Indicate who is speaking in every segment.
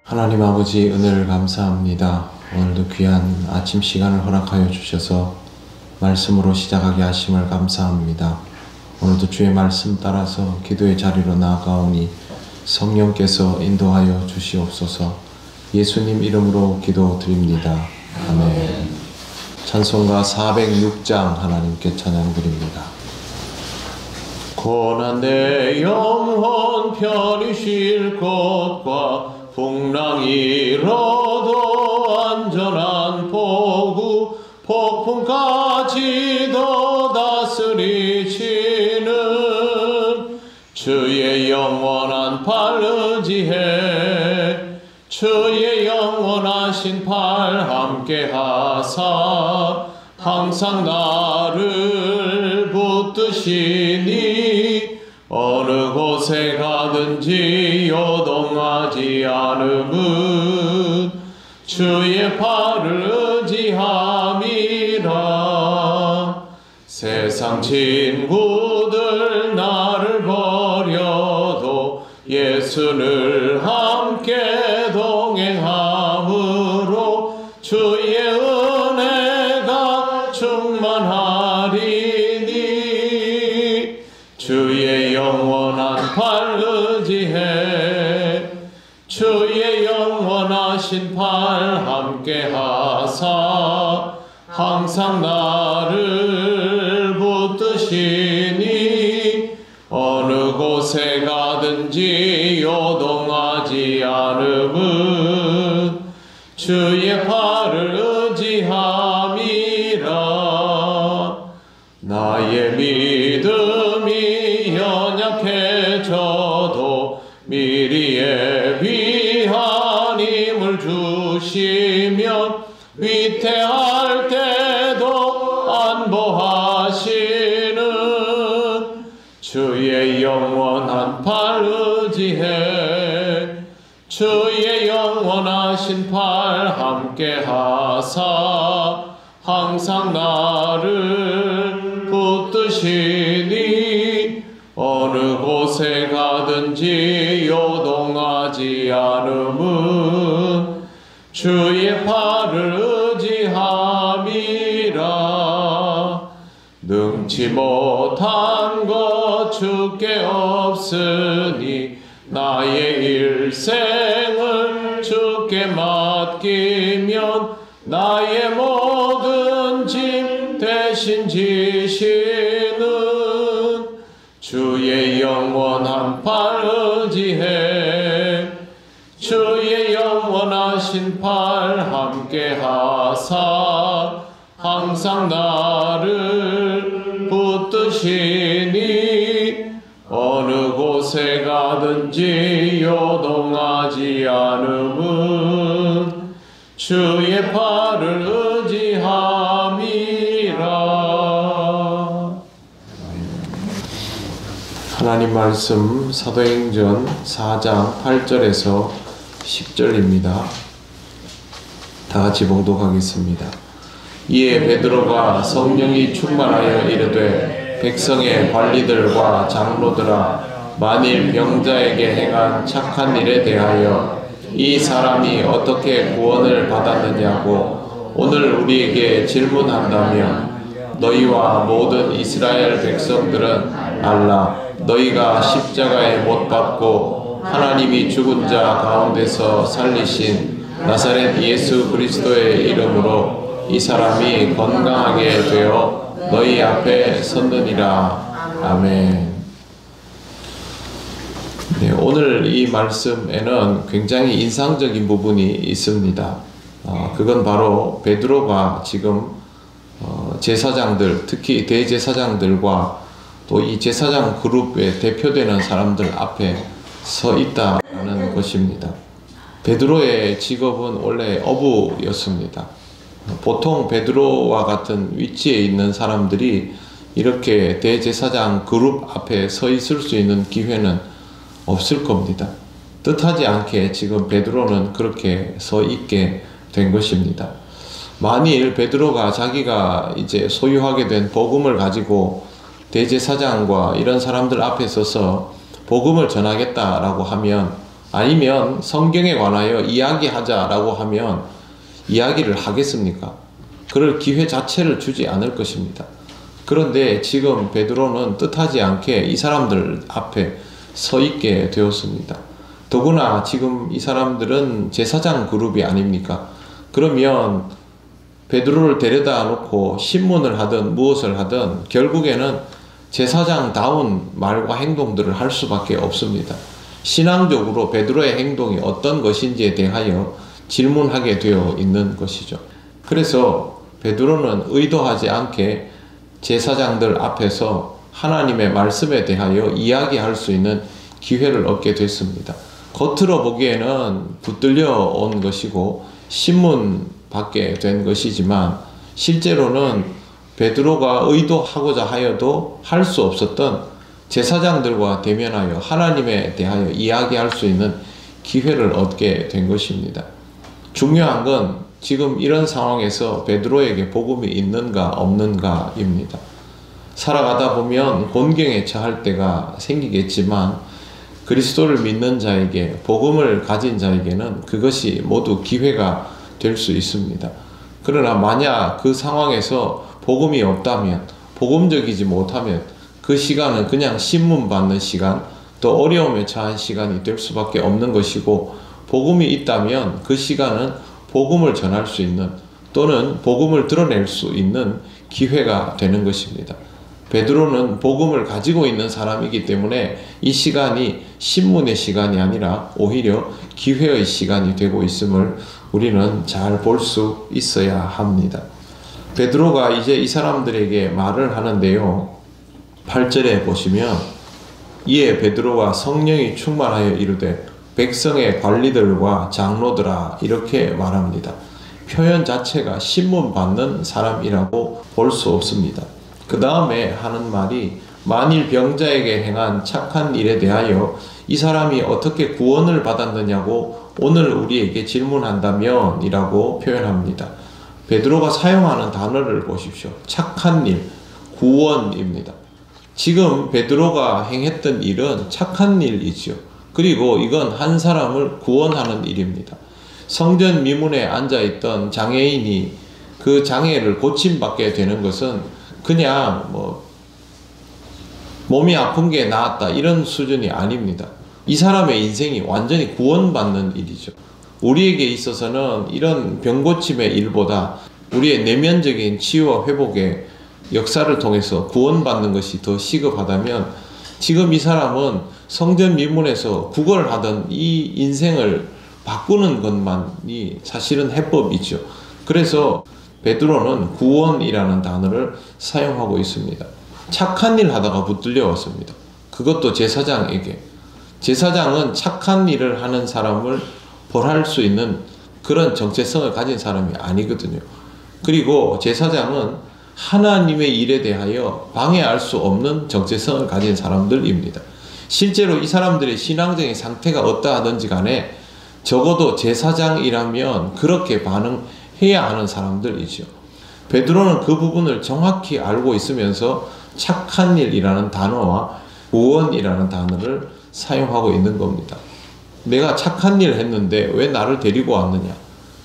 Speaker 1: 하나님 아버지, 은혜를 감사합니다. 오늘도 귀한 아침 시간을 허락하여 주셔서 말씀으로 시작하게 하심을 감사합니다. 오늘도 주의 말씀 따라서 기도의 자리로 나아가오니 성령께서 인도하여 주시옵소서. 예수님 이름으로 기도드립니다. 아멘. 찬송가 406장 하나님께 찬양드립니다. 고난 내 영혼 편히 쉴 곳과 풍랑이 일어도 안전한 포구, 폭풍까지도 다스리시는 주의 영원한 팔 의지해 주의 영원하신 팔 함께하사 항상 나를 붙드시니 어느 곳에 가든지 요동하지 않음은 주의 팔을 의지함이라. 세상 친구들 나를 버려도 예수를 함께 동행함으로 주의 은혜가 충만하리니 주의 영원한 팔 의지해 주의 영원하신 팔 함께하사 항상 나를 붙드시니 어느 곳에 가든지 요동하지 않음은 주의 팔을 의지함이라. 나의 믿음이 연약해져도 미리 예비한 힘을 주시면 위태할 때도 안보하시는 주의 영원한 팔 의지해 주의 영원하신 팔 함께하사 항상 나를 붙드시니 어느 곳에 가든지 요동하지 않음은 주의 팔을 의지함이라. 능치 못한 것 주께 없으니 나의 일생을 주께 맡기면 나의 모든 짐 대신 지시는 주의 영원한 팔 의지해 주의 영원하신 팔 함께하사 항상 나를 붙드시니 어느 곳에 가든지 요동하지 않음은 주의 팔을 의지함이라. 하나님 말씀 사도행전 4장 8절에서 10절입니다. 다같이 봉독하겠습니다. 이에 베드로가 성령이 충만하여 이르되 백성의 관리들과 장로들아, 만일 병자에게 행한 착한 일에 대하여 이 사람이 어떻게 구원을 받았느냐고 오늘 우리에게 질문한다면 너희와 모든 이스라엘 백성들은 알라. 너희가 십자가에 못 박고 하나님이 죽은 자 가운데서 살리신 나사렛 예수 그리스도의 이름으로 이 사람이 건강하게 되어 너희 앞에 섰느니라. 아멘. 네, 오늘 이 말씀에는 굉장히 인상적인 부분이 있습니다. 그건 바로 베드로가 지금 제사장들, 특히 대제사장들과 또 이 제사장 그룹에 대표되는 사람들 앞에 서 있다는 것입니다. 베드로의 직업은 원래 어부였습니다. 보통 베드로와 같은 위치에 있는 사람들이 이렇게 대제사장 그룹 앞에 서 있을 수 있는 기회는 없을 겁니다. 뜻하지 않게 지금 베드로는 그렇게 서 있게 된 것입니다. 만일 베드로가 자기가 이제 소유하게 된 복음을 가지고 대제사장과 이런 사람들 앞에 서서 복음을 전하겠다라고 하면 아니면 성경에 관하여 이야기하자라고 하면 이야기를 하겠습니까? 그럴 기회 자체를 주지 않을 것입니다. 그런데 지금 베드로는 뜻하지 않게 이 사람들 앞에 서 있게 되었습니다. 더구나 지금 이 사람들은 제사장 그룹이 아닙니까? 그러면 베드로를 데려다 놓고 신문을 하든 무엇을 하든 결국에는 제사장다운 말과 행동들을 할 수밖에 없습니다. 신앙적으로 베드로의 행동이 어떤 것인지에 대하여 질문하게 되어 있는 것이죠. 그래서 베드로는 의도하지 않게 제사장들 앞에서 하나님의 말씀에 대하여 이야기할 수 있는 기회를 얻게 됐습니다. 겉으로 보기에는 붙들려 온 것이고 신문 받게 된 것이지만 실제로는 베드로가 의도하고자 하여도 할 수 없었던 제사장들과 대면하여 하나님에 대하여 이야기할 수 있는 기회를 얻게 된 것입니다. 중요한 건 지금 이런 상황에서 베드로에게 복음이 있는가 없는가입니다. 살아가다 보면 곤경에 처할 때가 생기겠지만 그리스도를 믿는 자에게, 복음을 가진 자에게는 그것이 모두 기회가 될 수 있습니다. 그러나 만약 그 상황에서 복음이 없다면, 복음적이지 못하면 그 시간은 그냥 신문 받는 시간, 또 어려움에 처한 시간이 될 수밖에 없는 것이고, 복음이 있다면 그 시간은 복음을 전할 수 있는, 또는 복음을 드러낼 수 있는 기회가 되는 것입니다. 베드로는 복음을 가지고 있는 사람이기 때문에 이 시간이 신문의 시간이 아니라 오히려 기회의 시간이 되고 있음을 우리는 잘 볼 수 있어야 합니다. 베드로가 이제 이 사람들에게 말을 하는데요. 8절에 보시면 이에 베드로가 성령이 충만하여 이르되 백성의 관리들과 장로들아 이렇게 말합니다. 표현 자체가 신문 받는 사람이라고 볼 수 없습니다. 그 다음에 하는 말이 만일 병자에게 행한 착한 일에 대하여 이 사람이 어떻게 구원을 받았느냐고 오늘 우리에게 질문한다면 이라고 표현합니다. 베드로가 사용하는 단어를 보십시오. 착한 일, 구원입니다. 지금 베드로가 행했던 일은 착한 일이지요. 그리고 이건 한 사람을 구원하는 일입니다. 성전 미문에 앉아있던 장애인이 그 장애를 고침받게 되는 것은 그냥 몸이 아픈 게 나았다 이런 수준이 아닙니다. 이 사람의 인생이 완전히 구원받는 일이죠. 우리에게 있어서는 이런 병고침의 일보다 우리의 내면적인 치유와 회복의 역사를 통해서 구원받는 것이 더 시급하다면 지금 이 사람은 성전 미문에서 구걸하던 이 인생을 바꾸는 것만이 사실은 해법이죠. 그래서 베드로는 구원이라는 단어를 사용하고 있습니다. 착한 일 하다가 붙들려 왔습니다. 그것도 제사장에게. 제사장은 착한 일을 하는 사람을 벌할 수 있는 그런 정체성을 가진 사람이 아니거든요. 그리고 제사장은 하나님의 일에 대하여 방해할 수 없는 정체성을 가진 사람들입니다. 실제로 이 사람들의 신앙적인 상태가 어떠하든지 간에 적어도 제사장이라면 그렇게 반응해야 하는 사람들이죠. 베드로는 그 부분을 정확히 알고 있으면서 착한 일이라는 단어와 구원이라는 단어를 사용하고 있는 겁니다. 내가 착한 일을 했는데 왜 나를 데리고 왔느냐?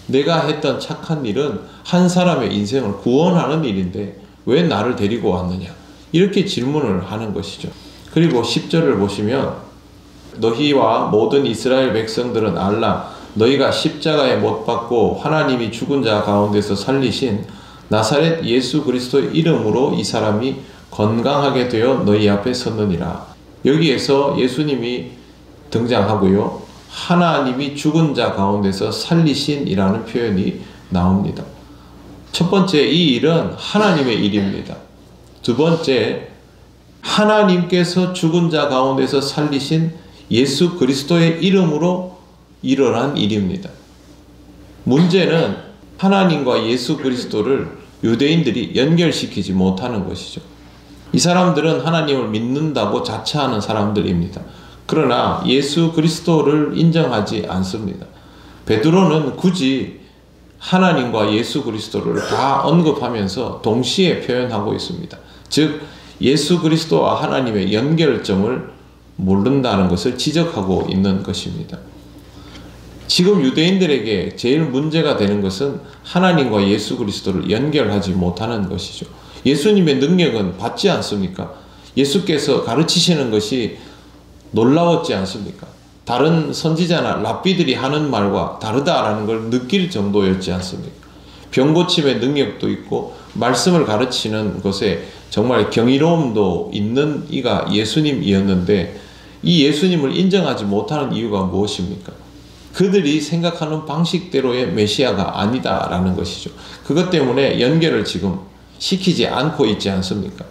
Speaker 1: 내가 했던 착한 일은 한 사람의 인생을 구원하는 일인데 왜 나를 데리고 왔느냐? 이렇게 질문을 하는 것이죠. 그리고 10절을 보시면 너희와 모든 이스라엘 백성들은 알라 너희가 십자가에 못 박고 하나님이 죽은 자 가운데서 살리신 나사렛 예수 그리스도의 이름으로 이 사람이 건강하게 되어 너희 앞에 섰느니라. 여기에서 예수님이 등장하고요. 하나님이 죽은 자 가운데서 살리신이라는 표현이 나옵니다. 첫 번째, 이 일은 하나님의 일입니다. 두 번째, 하나님께서 죽은 자 가운데서 살리신 예수 그리스도의 이름으로 일어난 일입니다. 문제는 하나님과 예수 그리스도를 유대인들이 연결시키지 못하는 것이죠. 이 사람들은 하나님을 믿는다고 자처하는 사람들입니다. 그러나 예수 그리스도를 인정하지 않습니다. 베드로는 굳이 하나님과 예수 그리스도를 다 언급하면서 동시에 표현하고 있습니다. 즉 예수 그리스도와 하나님의 연결점을 모른다는 것을 지적하고 있는 것입니다. 지금 유대인들에게 제일 문제가 되는 것은 하나님과 예수 그리스도를 연결하지 못하는 것이죠. 예수님의 능력은 받지 않습니까? 예수께서 가르치시는 것이 놀라웠지 않습니까? 다른 선지자나 랍비들이 하는 말과 다르다라는 걸 느낄 정도였지 않습니까? 병고침의 능력도 있고 말씀을 가르치는 것에 정말 경이로움도 있는 이가 예수님이었는데, 이 예수님을 인정하지 못하는 이유가 무엇입니까? 그들이 생각하는 방식대로의 메시아가 아니다라는 것이죠. 그것 때문에 연결을 지금 시키지 않고 있지 않습니까?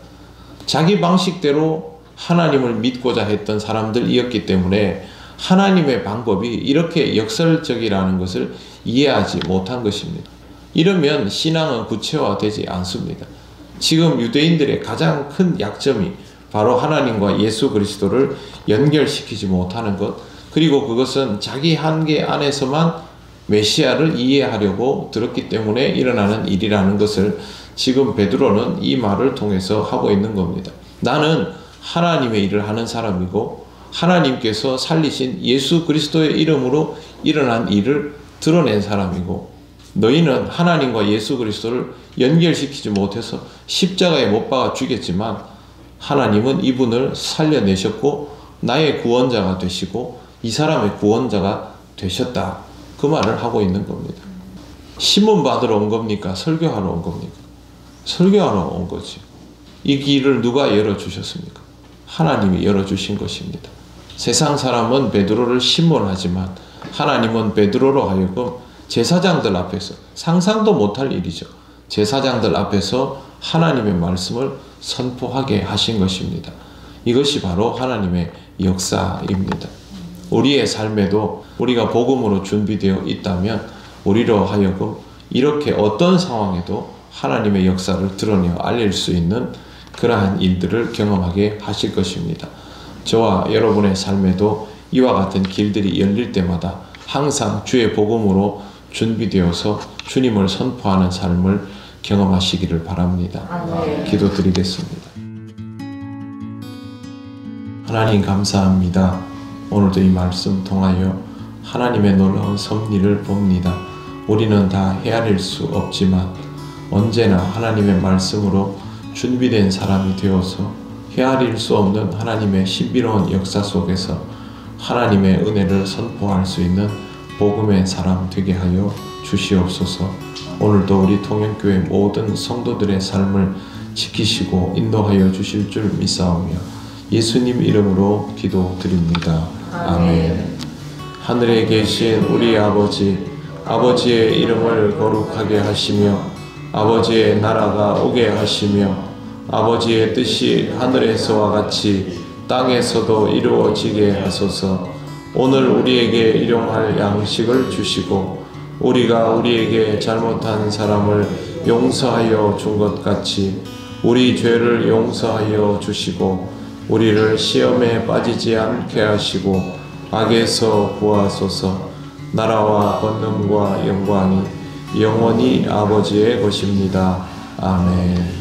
Speaker 1: 자기 방식대로 하나님을 믿고자 했던 사람들이었기 때문에 하나님의 방법이 이렇게 역설적이라는 것을 이해하지 못한 것입니다. 이러면 신앙은 구체화되지 않습니다. 지금 유대인들의 가장 큰 약점이 바로 하나님과 예수 그리스도를 연결시키지 못하는 것, 그리고 그것은 자기 한계 안에서만 메시아를 이해하려고 들었기 때문에 일어나는 일이라는 것을 지금 베드로는 이 말을 통해서 하고 있는 겁니다. 나는 하나님의 일을 하는 사람이고 하나님께서 살리신 예수 그리스도의 이름으로 일어난 일을 드러낸 사람이고, 너희는 하나님과 예수 그리스도를 연결시키지 못해서 십자가에 못 박아 죽였지만 하나님은 이분을 살려내셨고 나의 구원자가 되시고 이 사람의 구원자가 되셨다. 그 말을 하고 있는 겁니다. 신문 받으러 온 겁니까? 설교하러 온 겁니까? 설교하러 온 거지. 이 길을 누가 열어주셨습니까? 하나님이 열어주신 것입니다. 세상 사람은 베드로를 신문하지만 하나님은 베드로로 하여금 제사장들 앞에서, 상상도 못할 일이죠, 제사장들 앞에서 하나님의 말씀을 선포하게 하신 것입니다. 이것이 바로 하나님의 역사입니다. 우리의 삶에도 우리가 복음으로 준비되어 있다면 우리로 하여금 이렇게 어떤 상황에도 하나님의 역사를 드러내어 알릴 수 있는 그러한 일들을 경험하게 하실 것입니다. 저와 여러분의 삶에도 이와 같은 길들이 열릴 때마다 항상 주의 복음으로 준비되어서 주님을 선포하는 삶을 경험하시기를 바랍니다. 기도드리겠습니다. 하나님 감사합니다. 오늘도 이 말씀 통하여 하나님의 놀라운 섭리를 봅니다. 우리는 다 헤아릴 수 없지만 언제나 하나님의 말씀으로 준비된 사람이 되어서 헤아릴 수 없는 하나님의 신비로운 역사 속에서 하나님의 은혜를 선포할 수 있는 복음의 사람 되게 하여 주시옵소서. 오늘도 우리 통영교회 모든 성도들의 삶을 지키시고 인도하여 주실 줄 믿사오며 예수님 이름으로 기도드립니다. 아멘. 하늘에 계신 우리 아버지, 아버지의 이름을 거룩하게 하시며 아버지의 나라가 오게 하시며 아버지의 뜻이 하늘에서와 같이 땅에서도 이루어지게 하소서. 오늘 우리에게 일용할 양식을 주시고 우리가 우리에게 잘못한 사람을 용서하여 준 것 같이 우리 죄를 용서하여 주시고 우리를 시험에 빠지지 않게 하시고 악에서 구하소서. 나라와 권능과 영광이 영원히 아버지의 것입니다. 아멘.